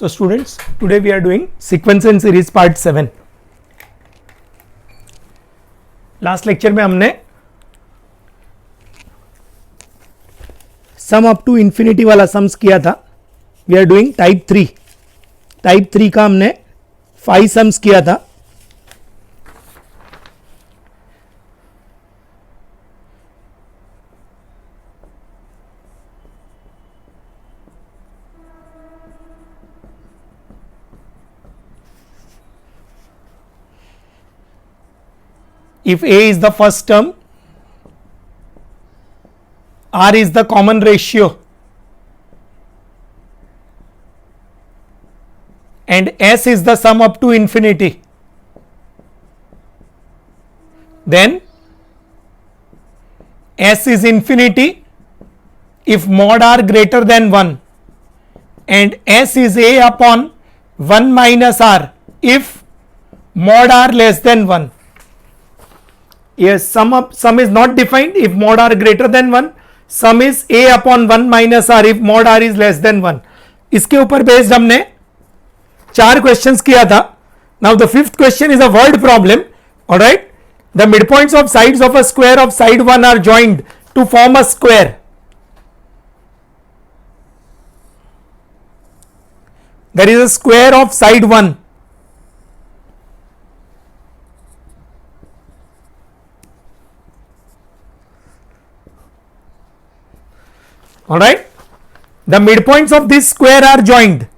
So students, today we are doing sequence and series part 7. Last lecture में हमने sum up to infinity वाला sums किया था. We are doing type 3. Type 3 का हमने 5 sums किया था. If A is the first term, R is the common ratio, and S is the sum up to infinity, then S is infinity if mod R greater than 1, and S is A upon 1 minus R if mod R less than 1. Yes, sum is not defined if mod R greater than 1. Sum is A upon 1 minus R if mod R is less than 1. इसके ऊपर based हमने 4 questions किया था. Now the fifth question is a word problem. Alright, the midpoints of sides of a square of side 1 are joined to form a square. There is a square of side 1. Alright, the midpoints of this square are joined.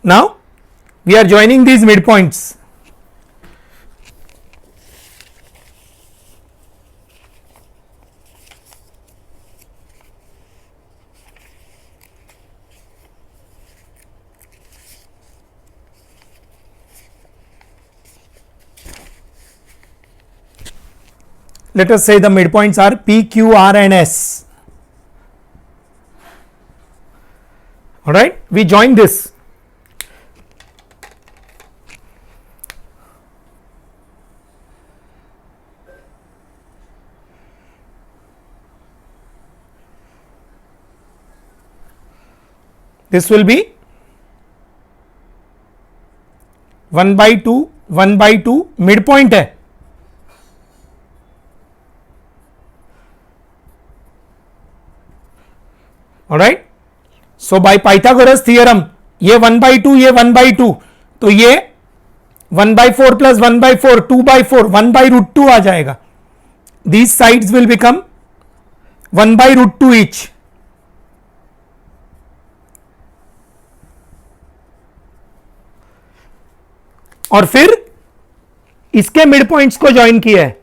Now we are joining these midpoints. Let us say the midpoints are P, Q, R and S. Alright, we join this. This will be 1 by 2, 1 by 2 midpoint है. Alright, so by Pythagoras theorem ये 1 by 2 ये 1 by 2 तो ये 1 by 4 plus 1 by 4 2 by 4 1 by root 2 आ जाएगा. These sides will become 1 by root 2 each. और फिर इसके mid points को ज्वाइन किया है.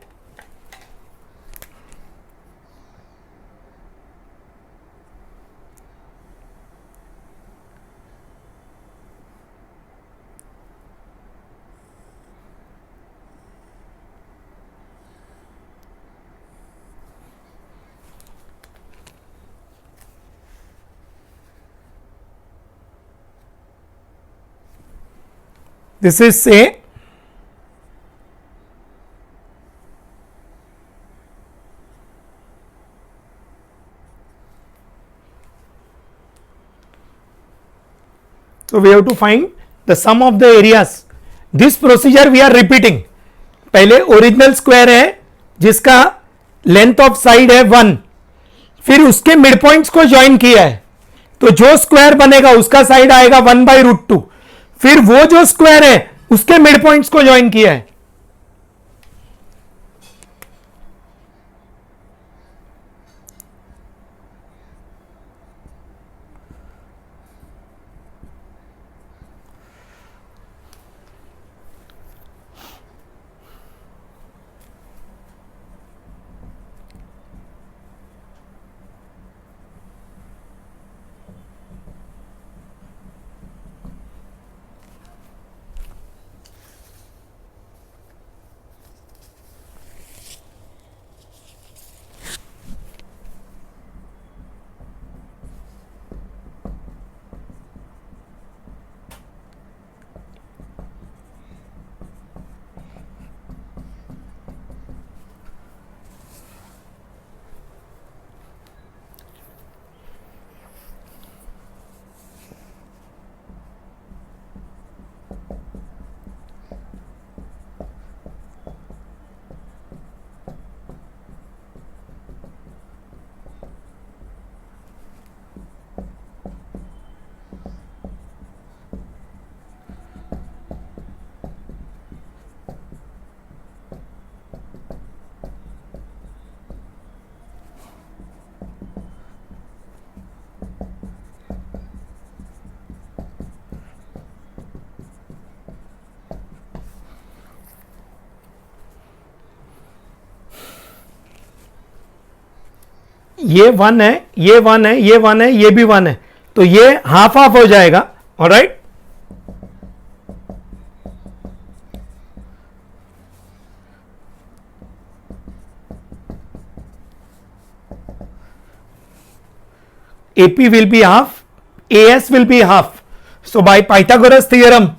This is say so we have to find the sum of the areas. This procedure we are repeating. पहले original square है जिसका लेंथ ऑफ साइड है 1, फिर उसके मिड पॉइंट्स को ज्वाइन किया है तो जो स्क्वायर बनेगा उसका साइड आएगा 1 by root 2. फिर वो जो स्क्वायर है उसके मिड पॉइंट्स को ज्वाइन किया है. ये 1 है, ये 1 है, ये 1 है, ये भी 1 है, तो ये हाफ हाफ हो जाएगा. Alright, AP will be half, AS will be half. So by Pythagoras theorem,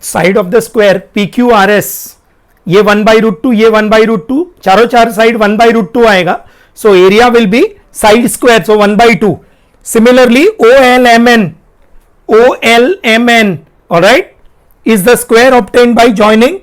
side of the square PQRS, ये 1/√2, ये 1/√2, चारों चार साइड 1/√2 आएगा. So area will be side square, so 1/2. Similarly OLMN, alright, is the square obtained by joining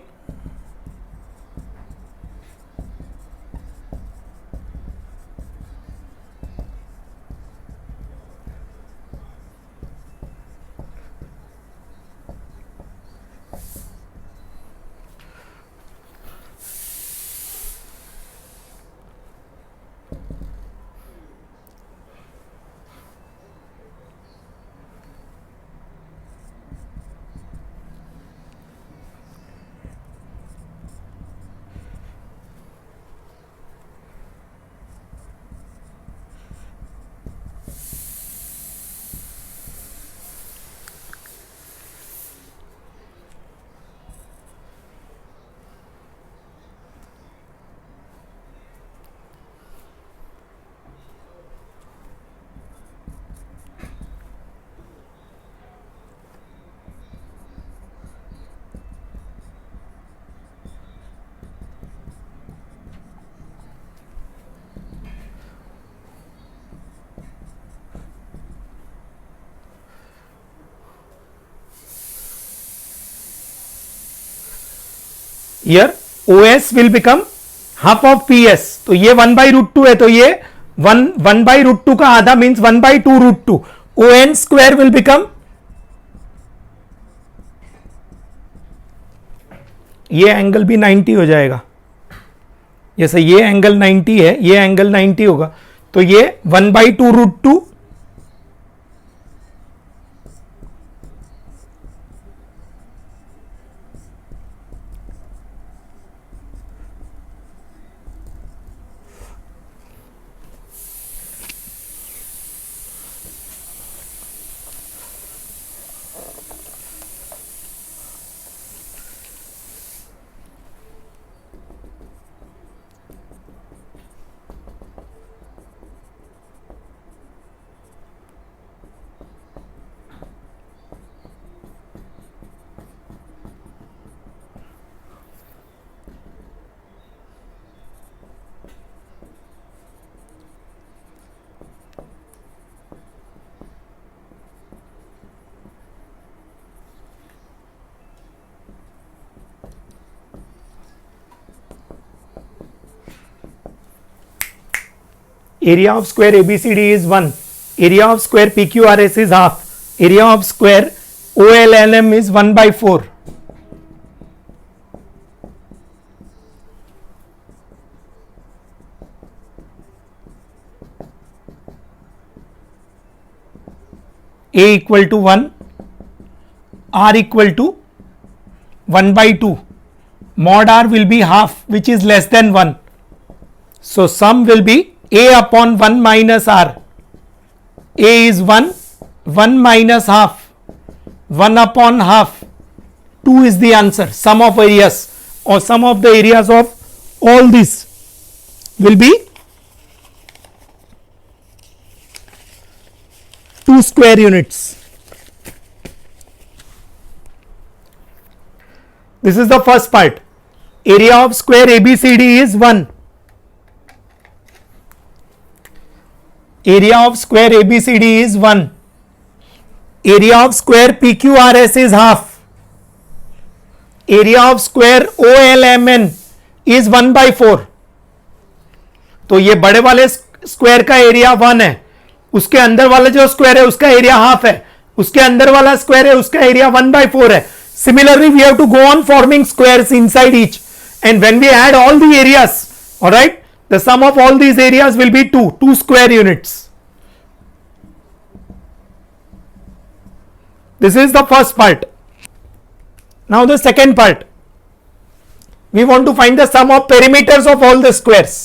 here OS will become half of PS. तो ये 1/√2 है, तो ये 1/√2 का आधा means 1/2√2. ON square will become, ये एंगल भी 90 हो जाएगा. जैसे ये एंगल 90 है, ये एंगल 90 होगा, तो ये 1/2√2 area of square ABCD is 1, area of square PQRS is half, area of square OLLM is 1/4. A equal to 1, R equal to 1/2. Mod R will be half, which is less than 1. So sum will be A upon 1 minus R. A is 1, 1 minus half, 1 upon half. 2 is the answer. Sum of areas or sum of the areas of all these will be 2 square units. This is the first part. Area of square ABCD is 1. Area of square ABCD is 1. Area of square PQRS is half. Area of square OLMN is 1/4. तो ये बड़े वाले square का area 1 है, उसके अंदर वाला जो स्क्वायर है उसका एरिया हाफ है, उसके अंदर वाला स्क्वायर है उसका एरिया 1/4 है. Similarly, we have to go on forming squares inside each, and when we add all the areas, all right, the sum of all these areas will be 2 square units. This is the first part. Now the second part, we want to find the sum of perimeters of all the squares.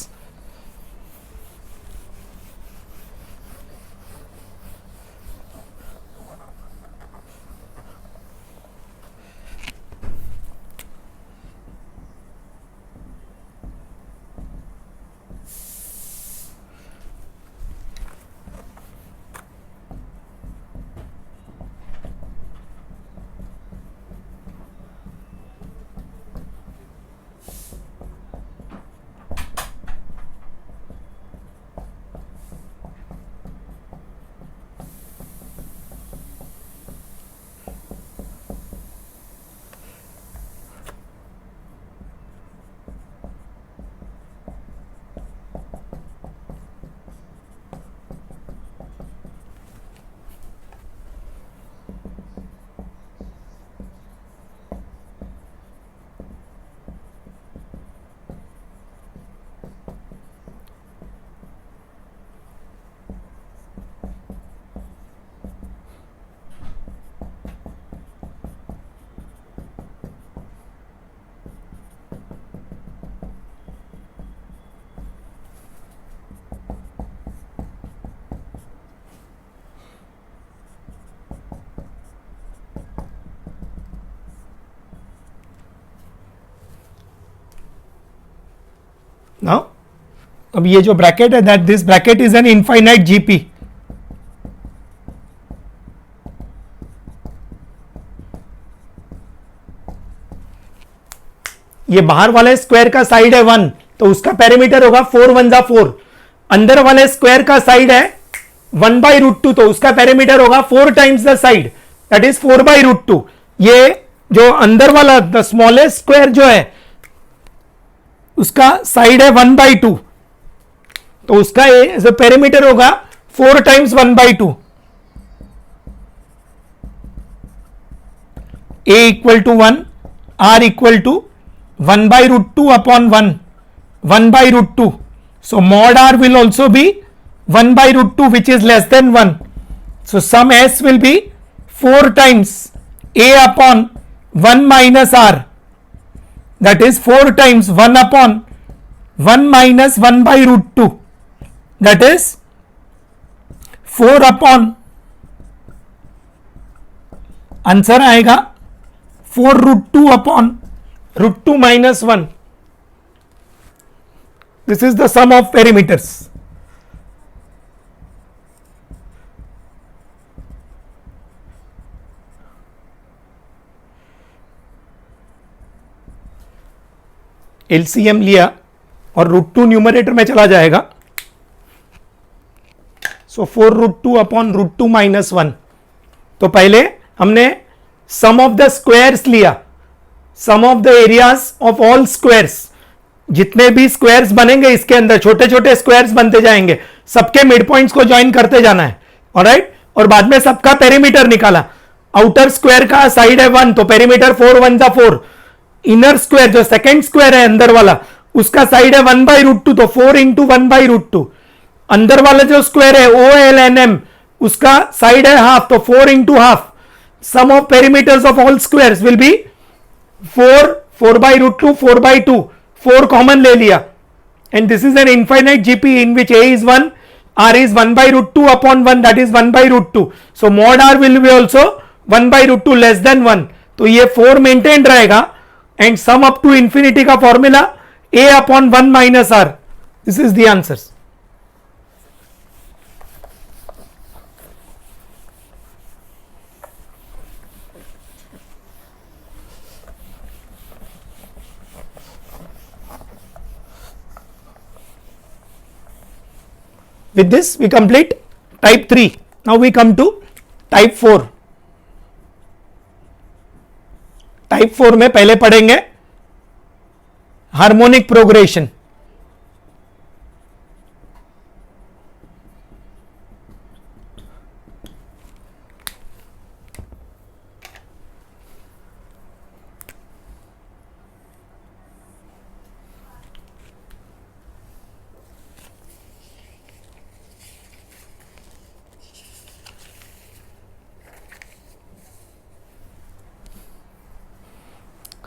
Now, अब ये जो bracket है, that this bracket is an infinite GP. ये बाहर वाले square का side है 1, तो उसका पेरीमीटर होगा 4 1 जा 4. अंदर वाले स्क्वायर का साइड है 1/√2, तो उसका पेरीमीटर होगा 4 times the side, that is 4/√2. ये जो अंदर वाला द स्मॉलेस्ट स्क्वायर जो है उसका साइड है 1/2, तो उसका पेरीमीटर होगा 4 times 1/2. A equal to 1, R equal to 1/√2 upon 1, 1/√2. So mod R will also be 1/√2, which is less than 1. So sum S will be 4 times A upon 1 minus R. That is 4 times 1 upon 1 minus 1/√2. That is 4 upon, answer आएगा 4√2 upon √2 minus 1. This is the sum of perimeters. LCM लिया और √2 numerator में चला जाएगा, सो 4√2 upon √2 minus 1. तो पहले हमने सम of the squares लिया, sum of the areas of all squares. जितने भी स्क्वायर्स बनेंगे इसके अंदर छोटे छोटे स्क्वायर्स बनते जाएंगे, सबके मिड पॉइंट्स को ज्वाइन करते जाना है, ऑलराइट. और बाद में सबका पेरीमीटर निकाला. आउटर स्क्वायर का साइड है 1, तो पेरीमीटर 4 1 जा 4. इनर स्क्वायर जो सेकंड स्क्वायर है अंदर वाला, उसका साइड है 1/√2, तो 4 इंटू 1/√2. अंदर वाला जो स्क्वायर है OLNM, उसका साइड है हाफ, तो 4 into half. Sum of perimeters of all squares will be 4, 4/√2, 4/2. 4 common ले लिया, and this is an infinite GP in which A is 1, R is 1/√2 upon 1, that is 1/√2. So mod R will be also 1/√2 less than 1, तो ये 4 maintain रहेगा and sum up to infinity का formula a upon 1 minus r. This is the answer. With this we complete type 3. Now we come to type 4. Type 4 में पहले पढ़ेंगे harmonic progression.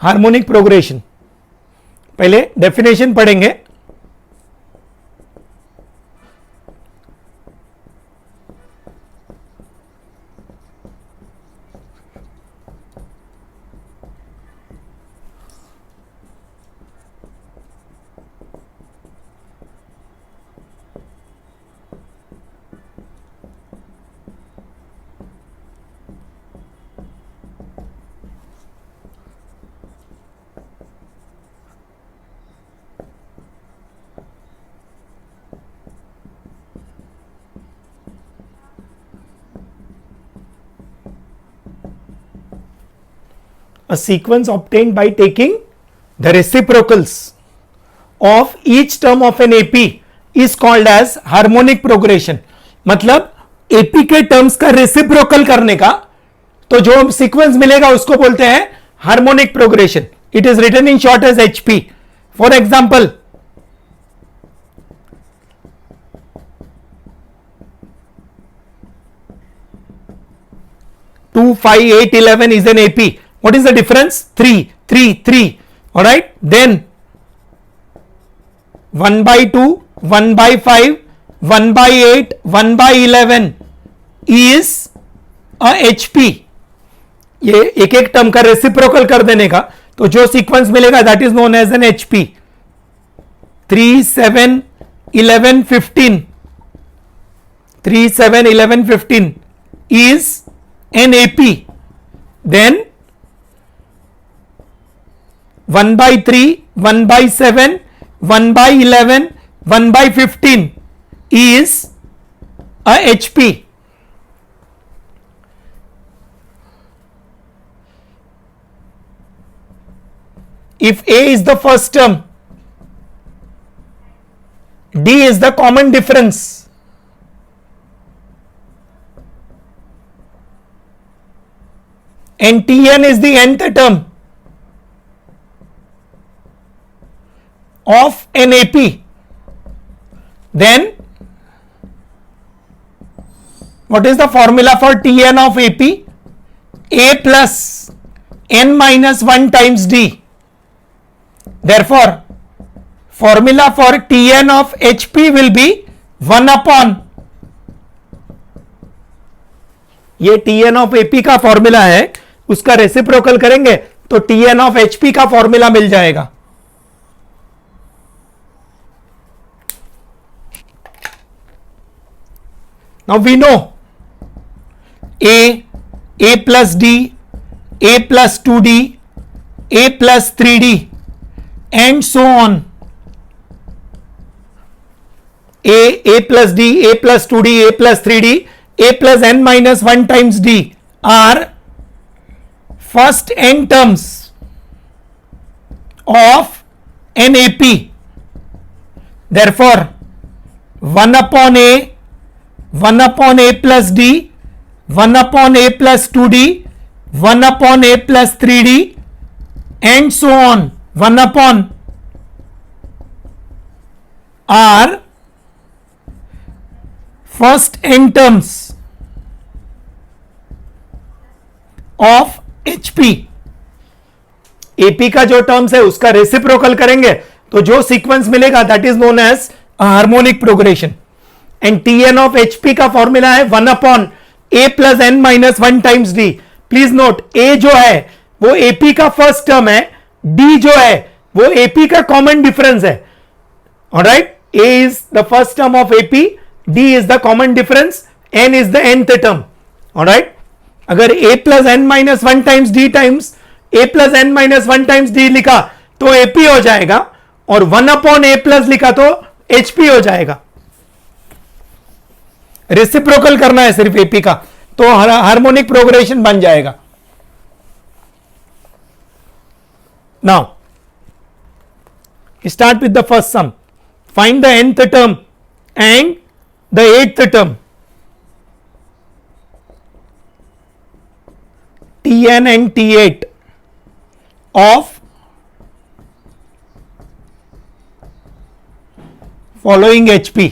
Harmonic progression पहले definition पढ़ेंगे. A sequence obtained by taking the reciprocals of each term of an AP is called as harmonic progression. मतलब AP के terms का reciprocal करने का तो जो सीक्वेंस मिलेगा उसको बोलते हैं harmonic progression. It is written in short as HP. For example, two 5 8 11 is an AP. What is the difference? 3 3 3. All right, then 1/2 1/5 1/8 1/11 is a HP. ये एक एक टर्म का रेसिप्रोकल कर देने का तो जो सीक्वेंस मिलेगा that is known as an HP. 3 7 11 15 3 7 11 15 is an AP. Then 1/3 1/7 1/11 1/15 is a HP. If A is the first term, D is the common difference, and Tn is the nth term of an AP, then what is the formula for Tn of AP? A plus n minus 1 times D. Therefore, formula for Tn of HP will be 1 upon, ये Tn of AP का formula है, उसका reciprocal करेंगे तो Tn of HP का formula मिल जाएगा. Now we know A plus D, A plus 2D, A plus 3D and so on. A plus D, A plus 2D, A plus 3D, A plus n minus 1 times D are first n terms of an AP. Therefore, 1 upon A, 1 upon A plus D, 1 upon A plus 2D, 1 upon A plus 3D and so on, 1 upon are first n terms of HP. AP का जो terms है उसका reciprocal करेंगे तो जो sequence मिलेगा that is known as harmonic progression. And Tn of HP का formula है 1 upon A plus n minus 1 times D. Please note, A जो है वो एपी का फर्स्ट टर्म है, डी जो है वो एपी का कॉमन डिफरेंस है. Alright, a is the first term of AP, d is the common difference, n is the nth term. Alright, अगर a plus n minus one times d times a plus n minus one times d लिखा तो AP हो जाएगा, और 1/a plus लिखा तो HP हो जाएगा. रेसिप्रोकल करना है सिर्फ एपी का, तो हार्मोनिक प्रोग्रेशन बन जाएगा. Now start with the first sum. Find the nth term and the 8th term. Tn and T8 of following HP.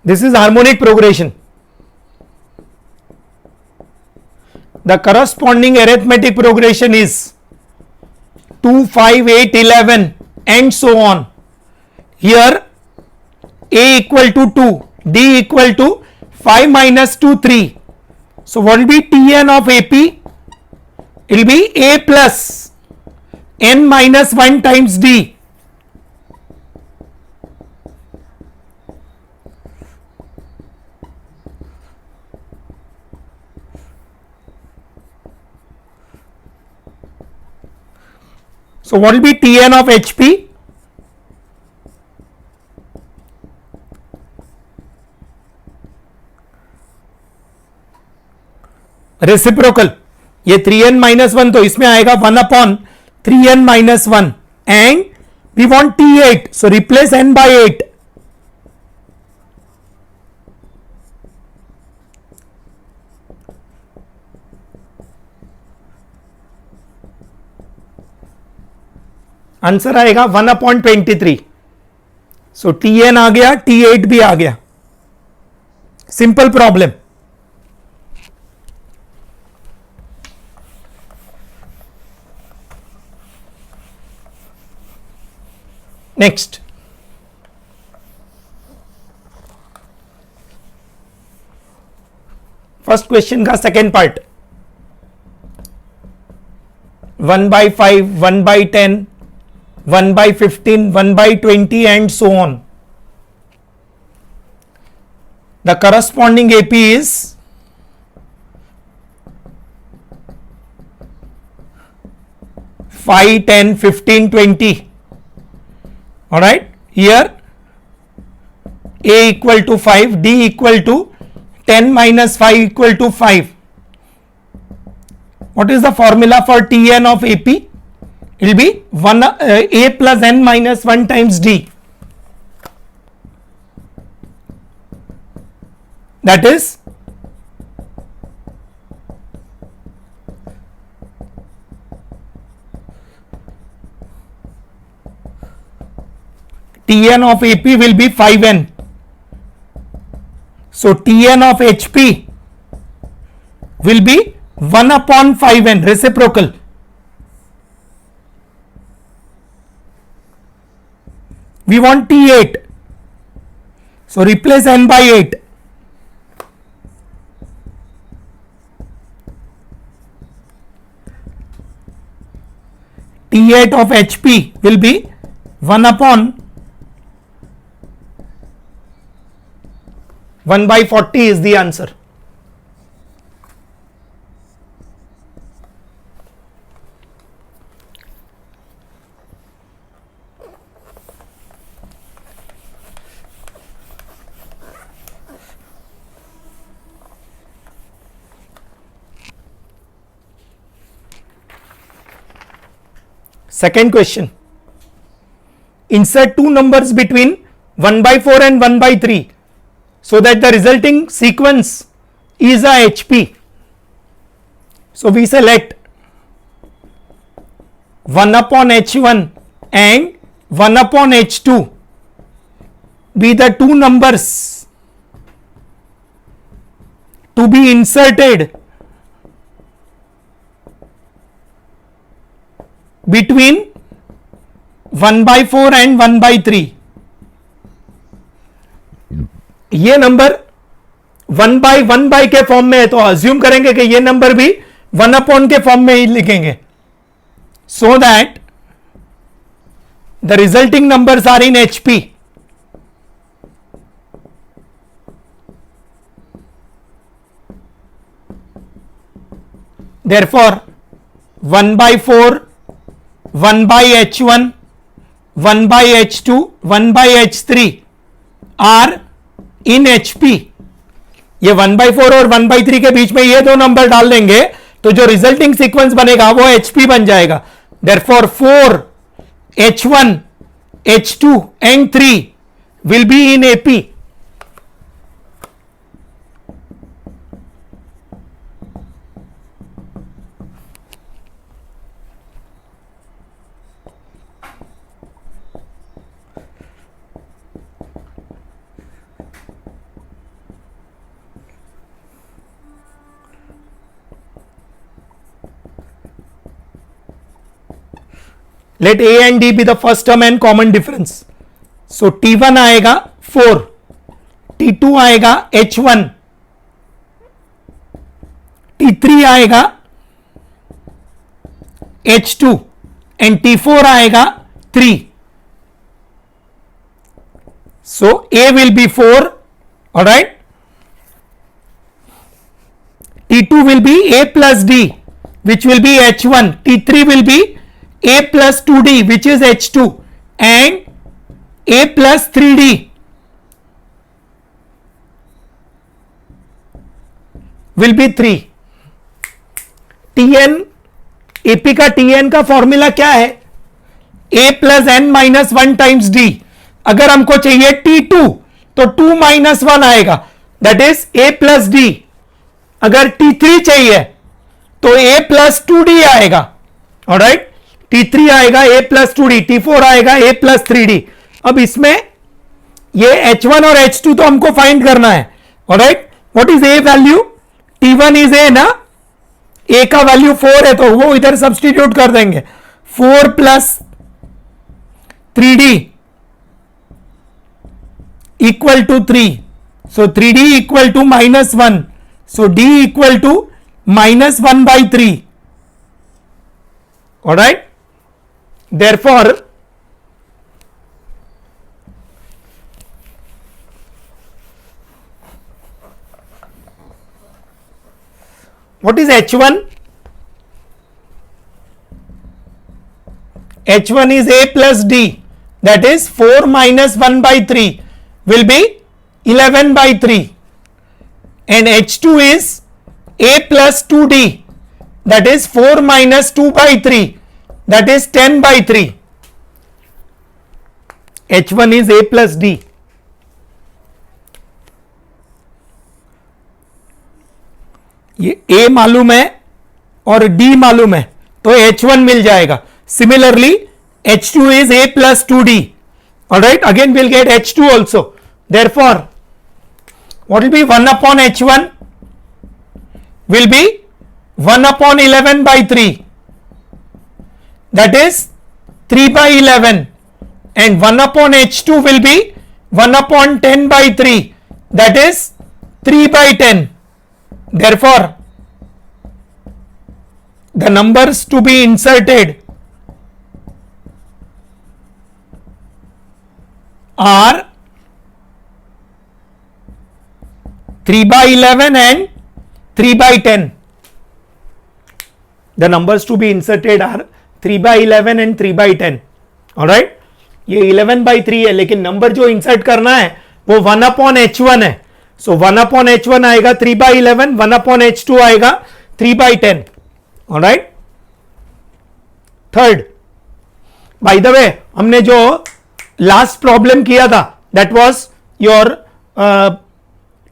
This is harmonic progression. The corresponding arithmetic progression is 2, 5, 8, 11 and so on. Here A equal to 2, D equal to 5 minus 2, 3. So what will be Tn of AP? It will be A plus n minus 1 times D. So what will be Tn of HP? Reciprocal, ये 3n minus one तो इसमें आएगा 1/3n minus one, and we want T8, so replace n by 8. Answer आएगा 1/23. सो Tn आ गया, T8 भी आ गया. Simple problem. Next, first question का second part. 1/5, 1/10, 1/15, 1/20 and so on. The corresponding AP is 5, 10, 15, 20. Alright, here A equal to 5, D equal to 10 minus 5 equal to 5. What is the formula for Tn of AP? It will be A plus n minus 1 times D. That is Tn of AP will be 5n. So Tn of HP will be 1/5n, reciprocal. We want T8, so replace n by 8. T8 of HP will be 1/40 is the answer. Second question. Insert two numbers between 1/4 and 1/3 so that the resulting sequence is a HP. So we select 1/H1 and 1/H2. be the two numbers to be inserted between 1/4 and 1/3. ये number 1/1 के form में है तो assume करेंगे कि ये number भी 1/, के फॉर्म में ही लिखेंगे, so that the resulting numbers are in HP. Therefore 1/4, 1/H1, 1/H2, 1/H3 are in HP. ये 1/4 और 1/3 के बीच में ये दो नंबर डाल देंगे तो जो रिजल्टिंग सीक्वेंस बनेगा वो HP बन जाएगा. Therefore 4, H1, H2 and 3 will be in AP. Let A and D be the first term and common difference. So T1 आएगा 4, T2 आएगा H1, T3 आएगा H2 and T4 आएगा 3. So A will be 4, all right. T2 will be A plus D, which will be H1. T3 will be A plus 2D, which is H2, and A plus 3D will be 3. TN, AP का TN का formula क्या है? A plus n minus 1 times D. अगर हमको चाहिए T2 तो 2 minus 1 आएगा, that is A plus D. अगर T3 चाहिए तो A plus 2D आएगा, alright. T3 आएगा A plus 2D, T4 आएगा A plus 3D. अब इसमें ये H1 और H2 तो हमको फाइंड करना है, alright. What is A value? T1 is A ना, A का वैल्यू 4 है तो वो इधर सब्सटीट्यूट कर देंगे. 4 plus 3D equal to 3. So 3D equal to -1. So D equal to -1/3. All right. Therefore, what is H1? H1 is A plus D, that is 4 minus 1/3 will be 11/3, and H2 is A plus 2D, that is 4 minus 2/3, that is 10/3. H1 is A plus D. ये A मालूम है और D मालूम है तो H1 मिल जाएगा. Similarly H2 is A plus 2D. Alright, again we'll get H2 also. Therefore what will be 1 upon H1 will be 1 upon 11/3, that is 3/11, and 1 upon H2 will be 1 upon 10/3, that is 3/10. Therefore the numbers to be inserted are 3/11 and 3/10. The numbers to be inserted are 3/11 and 3/10. Alright. ये 11/3 है लेकिन number जो insert करना है वो 1 upon H1 है. सो 1 upon H1 आएगा 3/11, 1 upon H2 आएगा 3/10. Alright. Third, by the way हमने जो लास्ट प्रॉब्लम किया था दैट वाज योर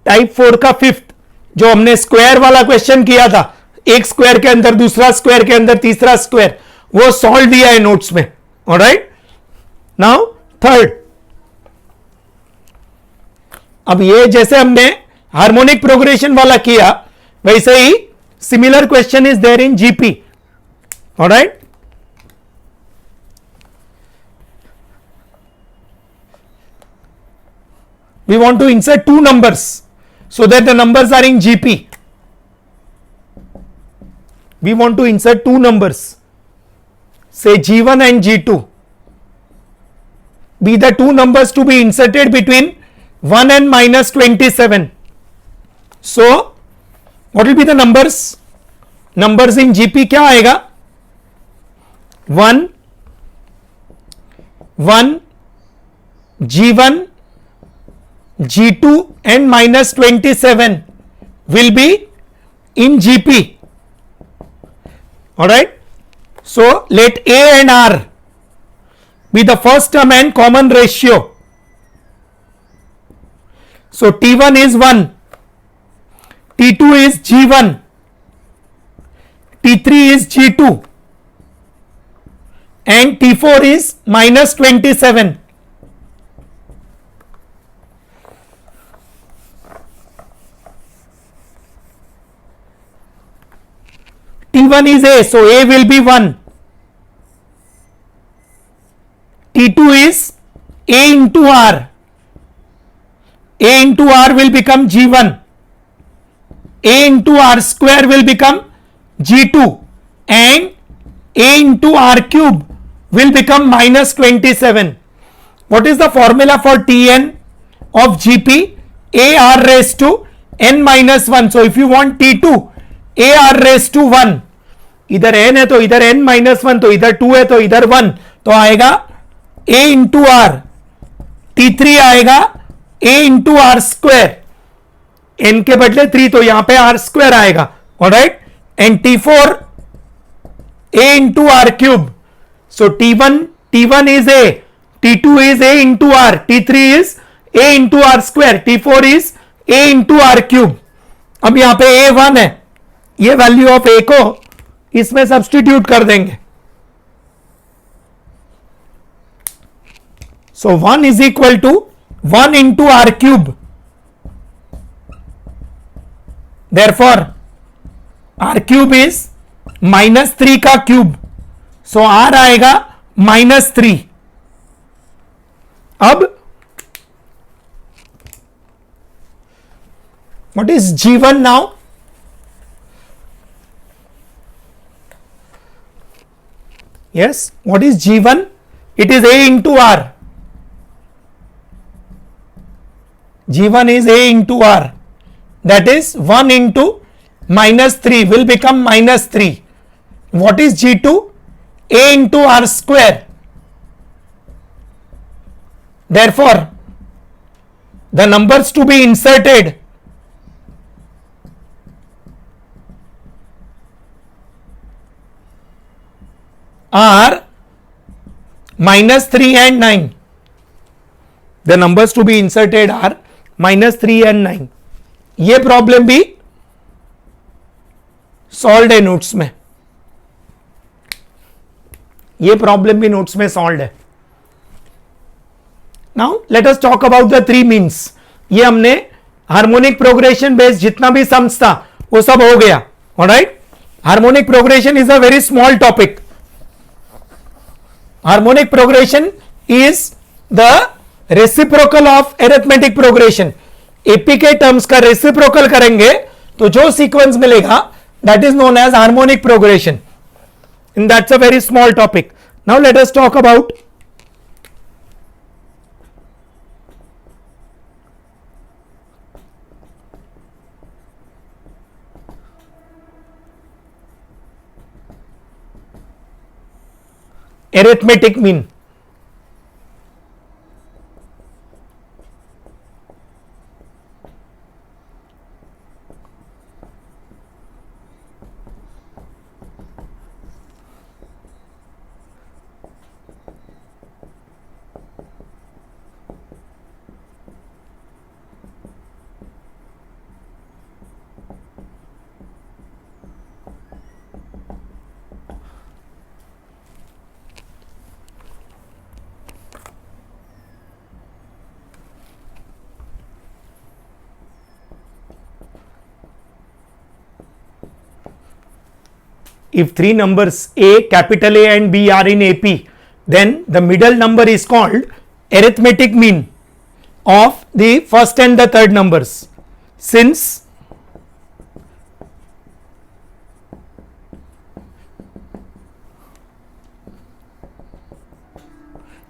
टाइप 4 का 5th, जो हमने स्क्वायर वाला क्वेश्चन किया था, एक स्क्वायर के अंदर दूसरा स्क्वायर के अंदर तीसरा स्क्वायर, वो सॉल्व दिया है नोट्स में. ऑलराइट. नाउ थर्ड, अब ये जैसे हमने हार्मोनिक प्रोग्रेशन वाला किया, वैसे ही similar question is there in GP. Alright, we want to insert two numbers so that the numbers are in GP. We want to insert two numbers, say G1 and G2, be the two numbers to be inserted between 1 and minus 27. So what will be the numbers? Numbers in GP क्या आएगा? 1 1 G1 G2 and minus 27 will be in GP. Alright, so let A and R be the first term and common ratio. So T1 is 1, T2 is G1, T3 is G2 and T4 is minus 27. T1 is A, so A will be 1. T2 is A into R. A into R will become G1. A into R square will become G2. And A into R cube will become minus 27. What is the formula for Tn of GP? A R raised to n minus 1. So if you want T2, A R raised to 1, इधर n है तो इधर n minus 1, तो इधर 2 है तो इधर 1, तो आएगा a इंटू आर. T3 आएगा a into r square, n के बदले 3 तो यहां पे r स्क्वायर आएगा. All right, and T4 a into r cube. So T1 is a, T2 is a into r, T3 is a into r square, T4 is a into r cube. अब यहां पे a 1 है, ये value of a को इसमें substitute कर देंगे. So 1 is equal to 1 into r cube. Therefore r cube is minus 3 का क्यूब, सो आर आएगा माइनस 3. अब what is G1 now? Yes, what is G1? It is A into R. G1 is A into R. That is 1 into minus 3 will become minus 3. What is G2? A into R square. Therefore, the numbers to be inserted are minus 3 and 9. The numbers to be inserted are minus 3 and 9. ये problem भी solve है notes में, ये problem भी notes में solve है. Now let us talk about the three means. ये हमने हार्मोनिक प्रोग्रेशन बेस्ड जितना भी सम्स था वो सब हो गया. All right, harmonic progression is a very small topic. Harmonic progression is the reciprocal of arithmetic progression. AP के टर्म्स का रेसिप्रोकल करेंगे तो जो सीक्वेंस मिलेगा that is known as harmonic progression. And that's a very small topic. Now let us talk about arithmetic mean. if three numbers A, capital A and B are in AP, then the middle number is called arithmetic mean of the first and the third numbers. Since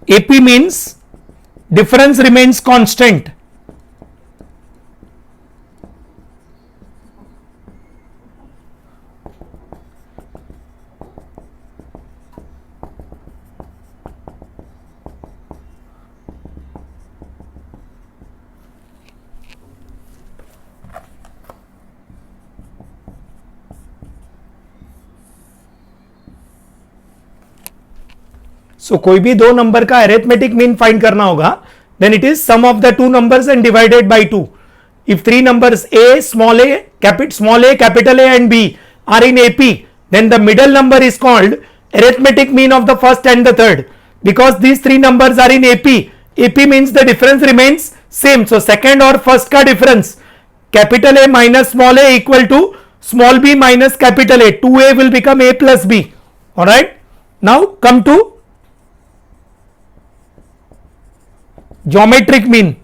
AP means difference remains constant, so कोई भी दो number का arithmetic mean find करना होगा, then it is sum of the two numbers and divided by 2. If three numbers A, small a, capital A and B are in AP, then the middle number is called arithmetic mean of the first and the third. Because these three numbers are in AP, AP means the difference remains same. So second or first का difference, capital A minus small a equal to small b minus capital A. 2A will become A plus B. Alright. Now come to geometric mean.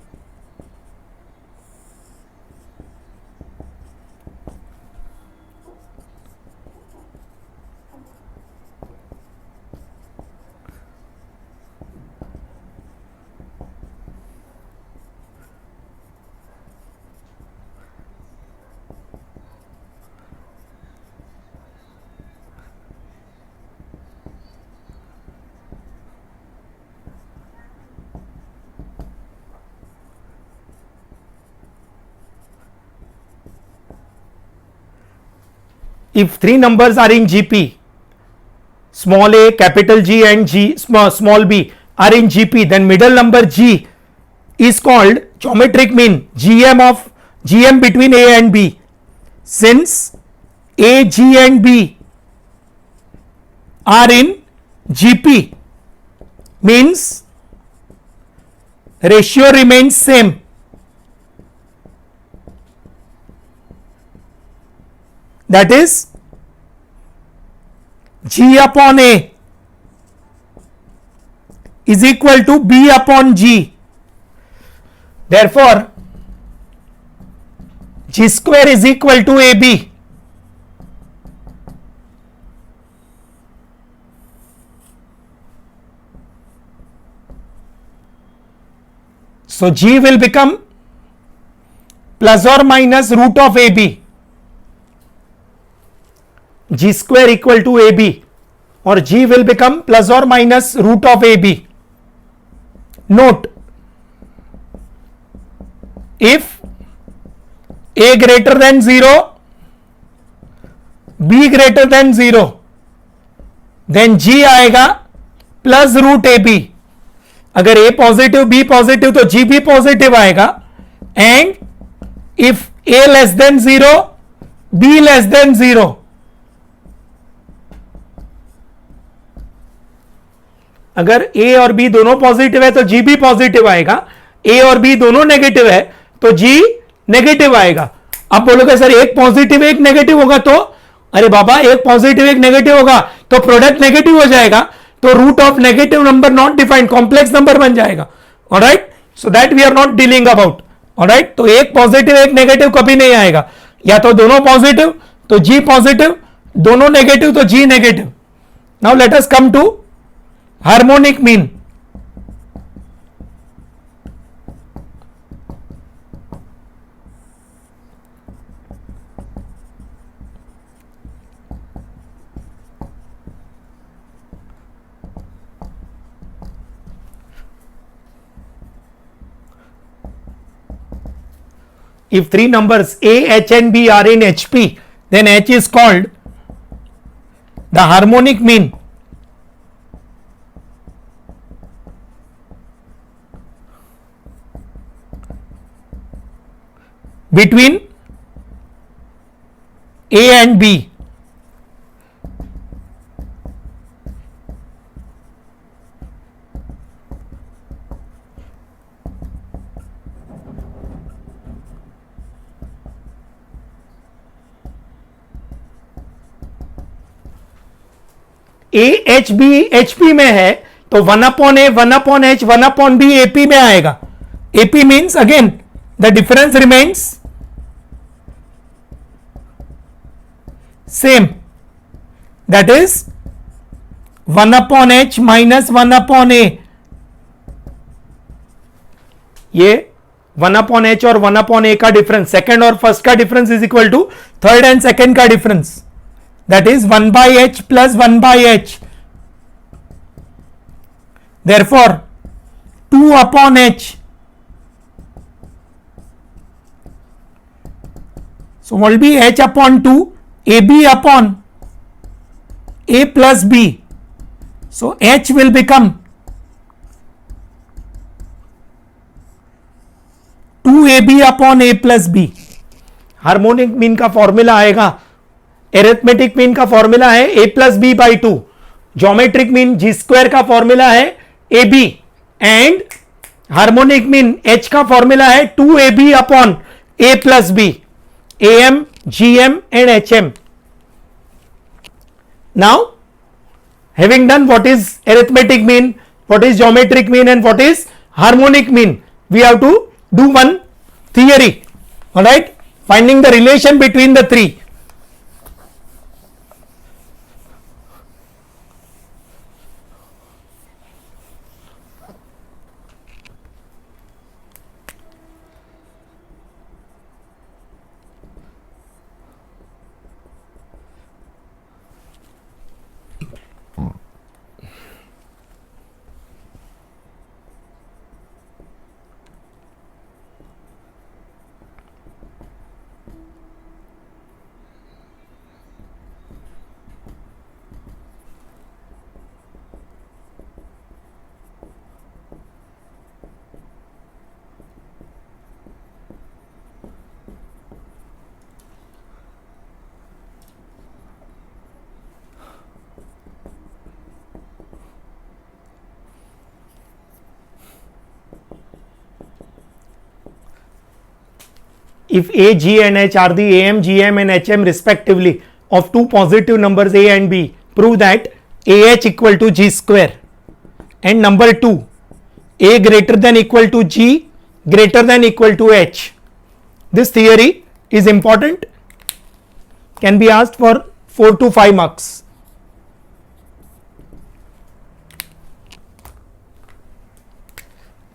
If three numbers are in GP, small a, capital G and small b are in GP, then middle number G is called geometric mean, GM between A and B. Since A, G and B are in GP, means ratio remains same. That is G upon A is equal to B upon G. Therefore, G square is equal to AB. So G will become plus or minus root of AB. G square equal to AB, or G will become plus or minus root of AB. Note, if A greater than 0, B greater than 0, then G आएगा plus root AB. अगर A positive B positive तो G भी positive आएगा. And if A less than 0, B less than 0, अगर A और B दोनों positive है तो G भी पॉजिटिव आएगा. A और B दोनों नेगेटिव है तो G नेगेटिव आएगा. आप बोलोगे सर एक पॉजिटिव एक नेगेटिव होगा तो, अरे बाबा एक पॉजिटिव एक नेगेटिव होगा तो प्रोडक्ट नेगेटिव हो जाएगा, तो root of negative number not defined complex number बन जाएगा. All right, so that we are not dealing about. All right, तो एक पॉजिटिव एक नेगेटिव कभी नहीं आएगा. या तो दोनों पॉजिटिव तो G पॉजिटिव, दोनों नेगेटिव तो G negative. Now let us come to harmonic mean. If three numbers A, H and B are in HP, then H is called the harmonic mean between A and B. A H B H P में है तो 1/a 1/h 1/b AP में आएगा. AP means again the difference remains same, that is 1/h minus 1/a. ये 1/h और 1/a का difference, second और first का difference is equal to third and second का difference, that is 1/h plus 1/h. Therefore 2/h. So what will be h upon 2 AB upon A plus B. So h will become 2AB upon A plus B. Harmonic mean का formula आएगा, arithmetic mean का formula है A plus B by 2, geometric mean G square का formula है AB, and harmonic mean H का formula है 2AB upon A plus B, AM, GM and HM. Now, having done what is arithmetic mean, what is geometric mean and what is harmonic mean, we have to do one theory, all right, finding the relation between the three. If A, G and H are the AM, GM and HM respectively of two positive numbers A and B, prove that AH equal to G square. And number 2, A greater than equal to G greater than equal to H. This theory is important, can be asked for 4 to 5 marks.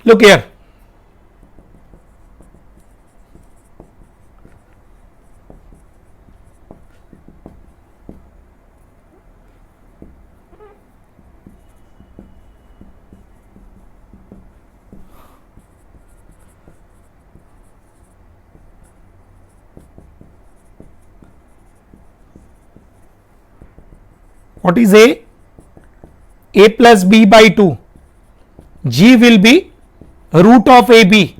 Look here. What is A? A plus B by 2. G will be root of AB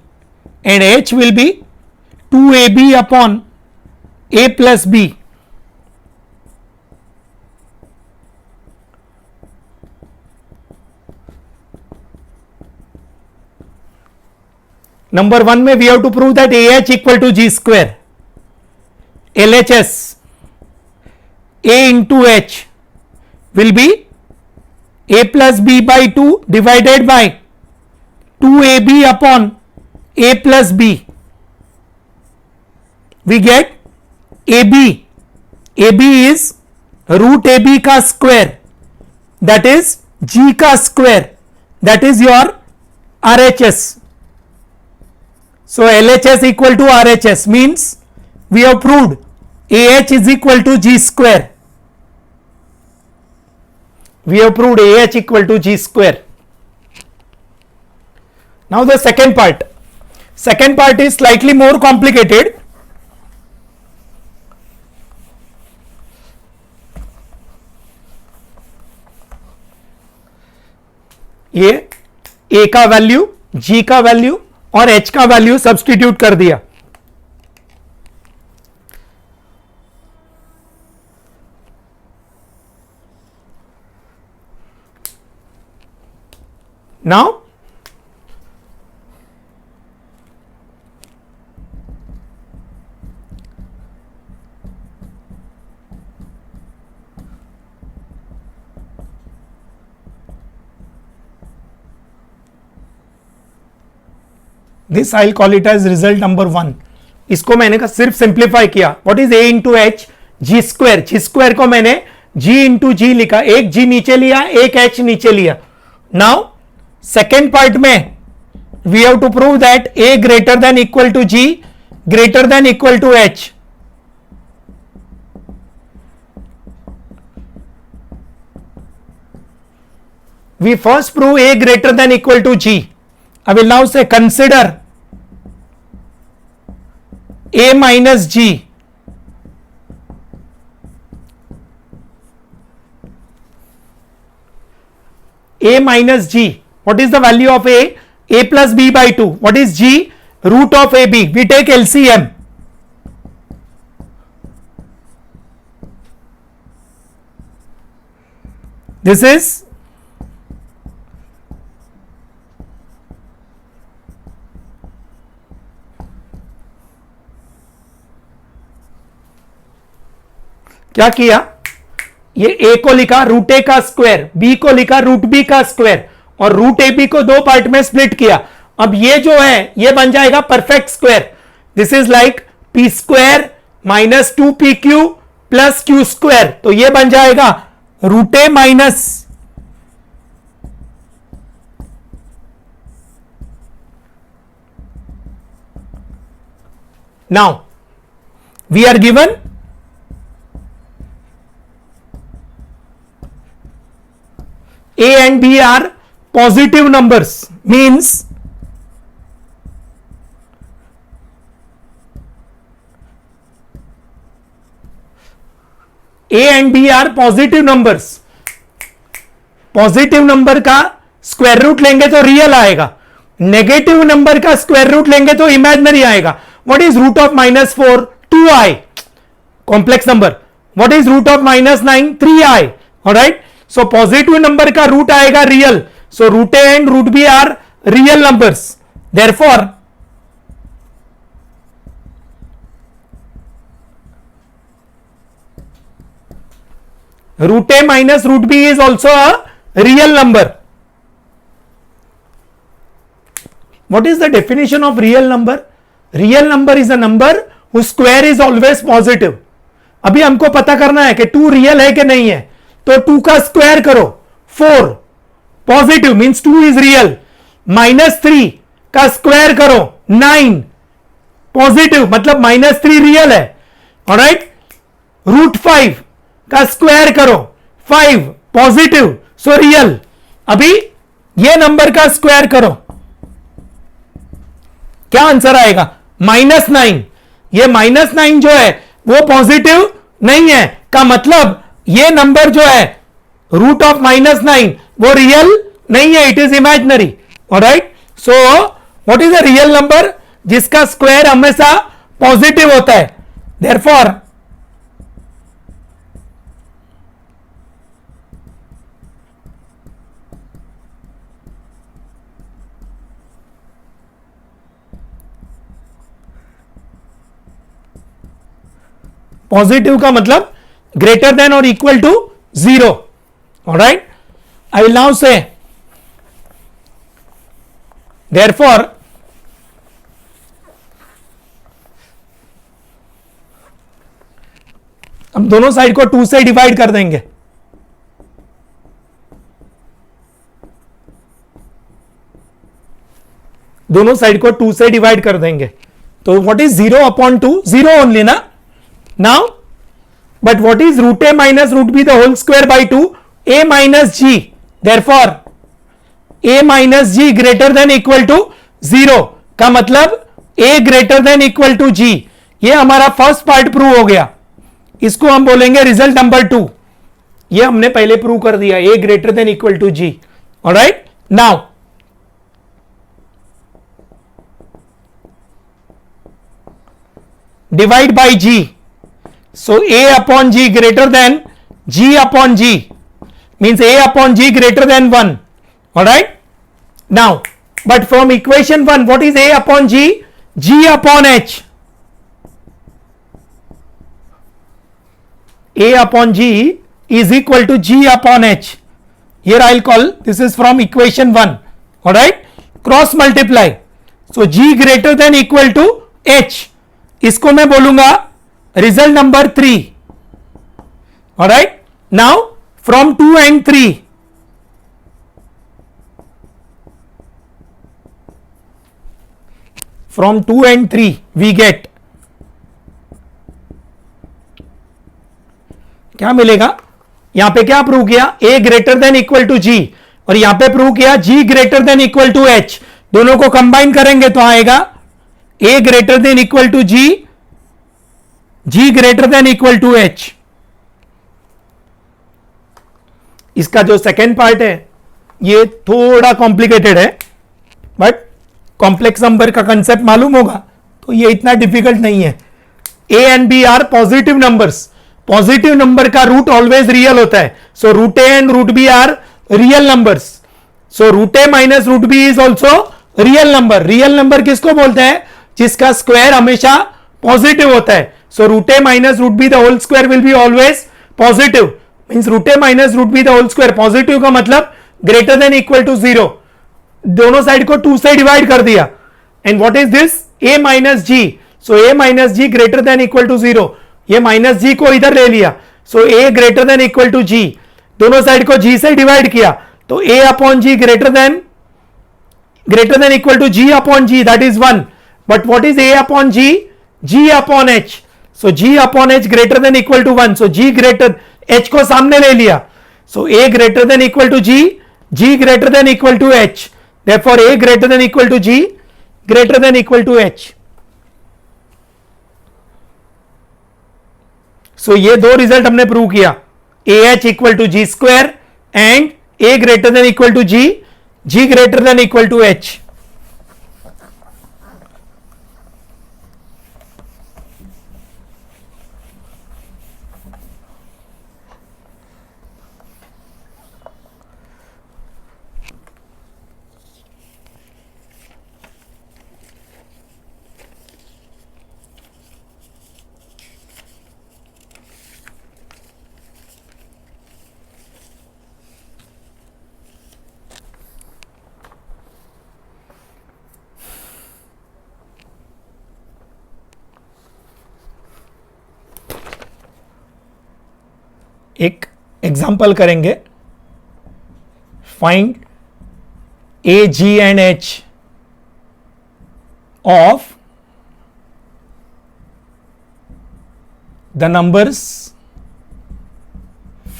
and H will be 2AB upon A plus B. Number 1 में we have to prove that AH equal to G square. LHS A into H will be A plus B by 2 divided by 2AB upon A plus B. We get AB. AB is root AB ka square, that is G ka square, that is your RHS. So LHS equal to RHS means we have proved AH is equal to G square. We have proved AH equal to G square. Now the second part. Second part is slightly more complicated. ये A का value, G का value और H का value substitute कर दिया. Now this I call it as result number 1. इसको मैंने का सिर्फ सिंप्लीफाई किया. What is a into H? G square को मैंने g इंटू जी लिखा. एक g नीचे लिया, एक h नीचे लिया. नाउ सेकेंड पार्ट में we have to prove that a greater than equal to g greater than equal to h. We first prove a greater than equal to g. I will now say consider a minus g. A minus g. What is the value of a? A plus b by 2. What is g? Root of ab. We take LCM. This is क्या किया? ये a को लिखा root ए का square, b को लिखा root B का square और रूट ए बी को दो पार्ट में स्प्लिट किया. अब ये जो है ये बन जाएगा perfect square. This is like P square minus 2pq plus Q square. तो ये बन जाएगा root A minus now we are given A and B are positive numbers, means A and B are positive numbers. Positive number का square root लेंगे तो real आएगा, negative number का square root लेंगे तो इमेजिनरी आएगा. What is root of -4? 2i. Complex number. What is root of -9? 3i. All right. So positive number का root आएगा real. So root A and root B are real numbers. Therefore, root A minus root B is also a real number. What is the definition of real number? Real number is a number whose square is always positive. अभी हमको पता करना है कि 2 real है कि नहीं है. तो 2 का स्क्वायर करो 4, पॉजिटिव मींस 2 इज रियल. -3 का स्क्वायर करो 9, पॉजिटिव मतलब -3 रियल है. ऑलराइट. √5 का स्क्वायर करो 5, पॉजिटिव सो रियल. अभी ये नंबर का स्क्वायर करो, क्या आंसर आएगा? -9. ये -9 जो है वो पॉजिटिव नहीं है, का मतलब ये नंबर जो है रूट ऑफ -9 वो रियल नहीं है, it is imaginary. Alright. So what is a real number? जिसका स्क्वायर हमेशा पॉजिटिव होता है. देयरफॉर पॉजिटिव का मतलब greater than or equal to 0. All right. I will now say therefore हम दोनों साइड को 2 से डिवाइड कर देंगे. दोनों साइड को 2 से डिवाइड कर देंगे. तो व्हाट इज 0/2? 0 ओनली ना. Now but what is root a minus root b the whole square by 2? A minus g. Therefore a minus g greater than equal to 0 का मतलब a greater than equal to g. ये हमारा first part prove हो गया. इसको हम बोलेंगे result number 2. ये हमने पहले प्रूव कर दिया, a greater than equal to g. Alright. Now divide by g. So a upon g greater than g upon g means a upon g greater than 1. All right. Now, but from equation 1, what is a upon g? G upon h. A upon g is equal to g upon h. Here I will call, this is from equation 1. All right. Cross multiply. So G greater than equal to H, इसको मैं बोलूंगा result number 3. All right, now from 2 and 3, from 2 and 3 we get क्या मिलेगा? यहां पे क्या prove किया? A greater than equal to G, और यहां पे प्रूव किया G greater than equal to H. दोनों को कंबाइन करेंगे तो आएगा A greater than equal to G, G greater than equal to H. इसका जो सेकेंड पार्ट है ये थोड़ा कॉम्प्लिकेटेड है, बट कॉम्प्लेक्स नंबर का कंसेप्ट मालूम होगा तो ये इतना डिफिकल्ट नहीं है. A and B are positive numbers. Positive number का रूट ऑलवेज रियल होता है. So root A and root B are real numbers. So root A minus root B is also real number. Real number किसको बोलते हैं? जिसका square हमेशा positive होता है. So root A minus root B the whole square will be always positive. Means root A minus root B the whole square. Positive का मतलब greater than equal to 0. दोनों साइड को 2 से डिवाइड कर दिया. And what is this? A minus G. So A minus G greater than equal to 0. ये minus G को इधर ले लिया. So A greater than equal to G. दोनों साइड को G से डिवाइड किया तो A upon G greater than equal to G upon G, that is 1. But what is A upon G? G upon H. So G upon H greater than equal to 1. So G greater, H को सामने ले लिया. So A greater than equal to G, G greater than equal to H. Therefore A greater than equal to G, greater than equal to H. So ये दो result हमने prove किया. AH equal to G square and A greater than equal to G, G greater than equal to H. एक example करेंगे. Find A, G and H of the numbers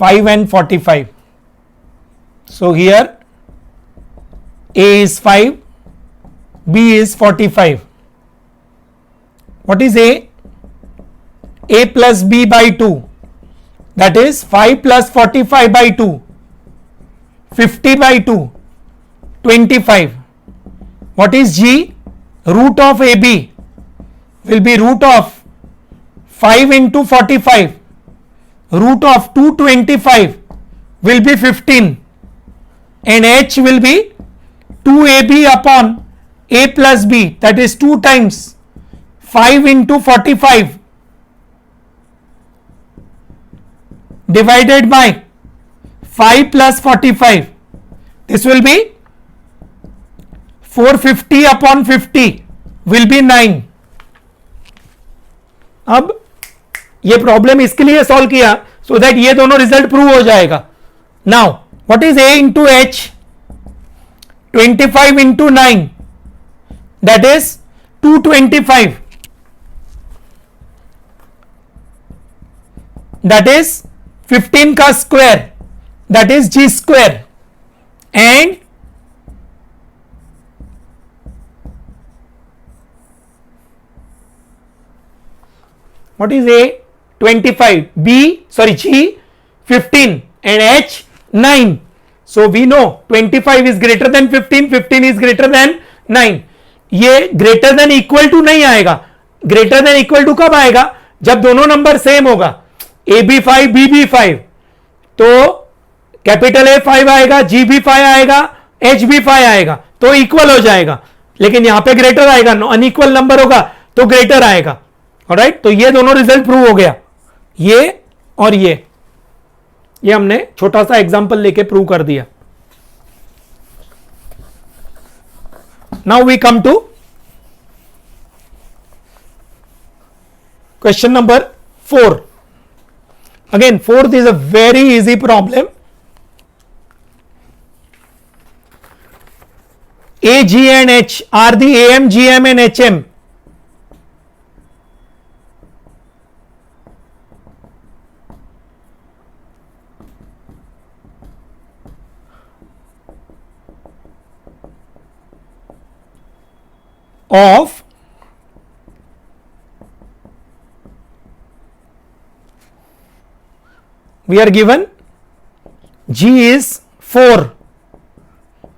5 and 45. So here A is 5, B is 45. What is A? A plus B by 2. That is 5 plus 45 by 2, 50 by 2, 25. What is G? Root of AB will be root of 5 into 45. Root of 225 will be 15. And H will be 2AB upon A plus B, that is 2 times 5 into 45 divided by 5 plus 45. This will be 450 upon 50 will be 9. अब ये problem इसके लिए solve किया so that ये दोनों result prove हो जाएगा. Now what is A into H? 25 into 9, that is 225. That is 15 का square, that is G square. And what is A? 25, B, sorry, G 15 and H 9. So we know 25 is greater than 15, 15 is greater than 9. ये greater than equal to नहीं आएगा. greater than equal to कब आएगा? जब दोनों number same होगा. AB5, BB5, तो capital A5 आएगा, GB5 आएगा, HB5 आएगा, तो इक्वल हो जाएगा. लेकिन यहां पे ग्रेटर आएगा, अनइक्वल नंबर होगा तो ग्रेटर आएगा. ऑलराइट, तो ये दोनों रिजल्ट प्रूव हो गया, ये और ये हमने छोटा सा एग्जांपल लेके प्रूव कर दिया. Now we come to Question number 4. Again, fourth is a very easy problem. A, G and H are the AM, GM and HM of we are given G is 4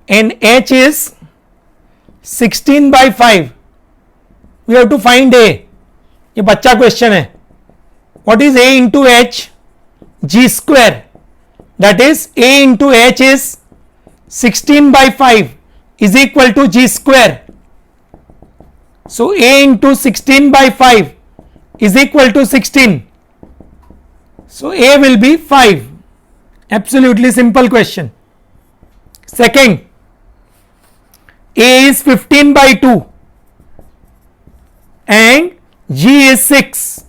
and H is 16 by 5. We have to find A. ये बच्चा question है. What is A into H? G square. That is A into H is 16 by 5 is equal to G square. So A into 16 by 5 is equal to 16. So A will be 5. Absolutely simple question. Second, A is 15 by 2 and G is 6.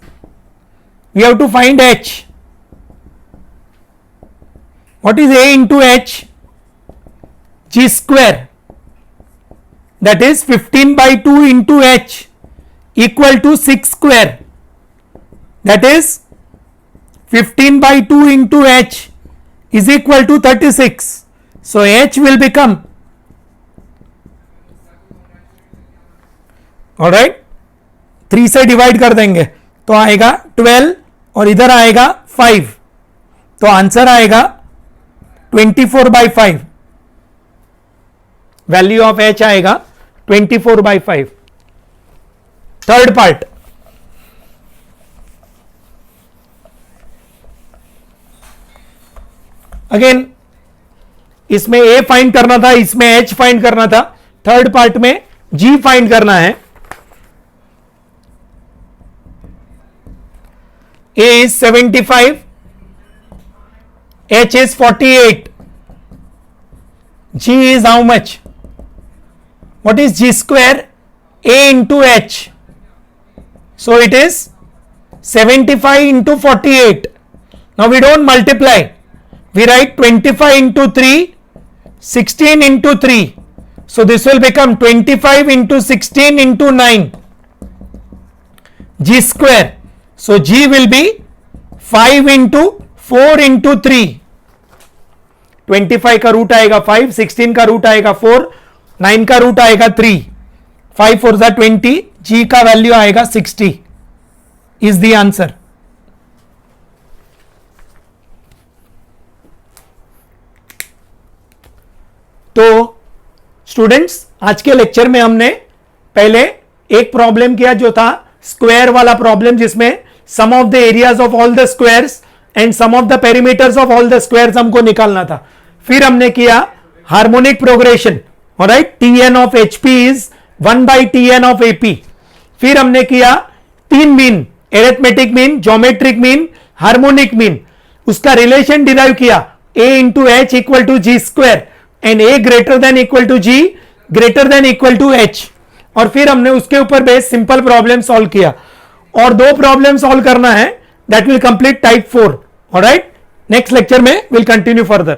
We have to find H. What is A into H? G square. That is 15 by 2 into H equal to 6 square. That is 15 by 2 into H is equal to 36. So H will become, alright, 3 से divide कर देंगे तो आएगा 12 और इधर आएगा 5. तो answer आएगा 24 by 5. वैल्यू ऑफ H आएगा 24 by 5. थर्ड पार्ट, अगेन इसमें A फाइंड करना था, इसमें H फाइंड करना था. थर्ड पार्ट में G फाइंड करना है. A is 75, H is 48. G is how much? What is G square? A into H. So it is 75 into 48. Now we don't multiply. We write 25 into 3, 16 into 3. So this will become 25 into 16 into 9. G square. So G will be 5 into 4 into 3. 25 का root आएगा 5, 16 का root आएगा 4, 9 का root आएगा 3, 5 4 जा 20, G का value आएगा 60 is the answer. तो स्टूडेंट्स, आज के लेक्चर में हमने पहले एक प्रॉब्लम किया जो था स्क्वायर वाला प्रॉब्लम, जिसमें sum of the areas of all the squares and sum of the perimeters of all the squares हमको निकालना था. फिर हमने किया harmonic progression, alright, Tn of Hp is 1 by Tn of Ap. फिर हमने किया 3 mean, arithmetic mean, geometric mean, harmonic mean. उसका रिलेशन डिराइव किया A into H equal to G square and A greater than equal to G greater than equal to H. और फिर हमने उसके ऊपर बेस सिंपल प्रॉब्लम सॉल्व किया और 2 problem solve करना है. That will complete type 4. Alright, next lecture में विल कंटिन्यू फर्दर.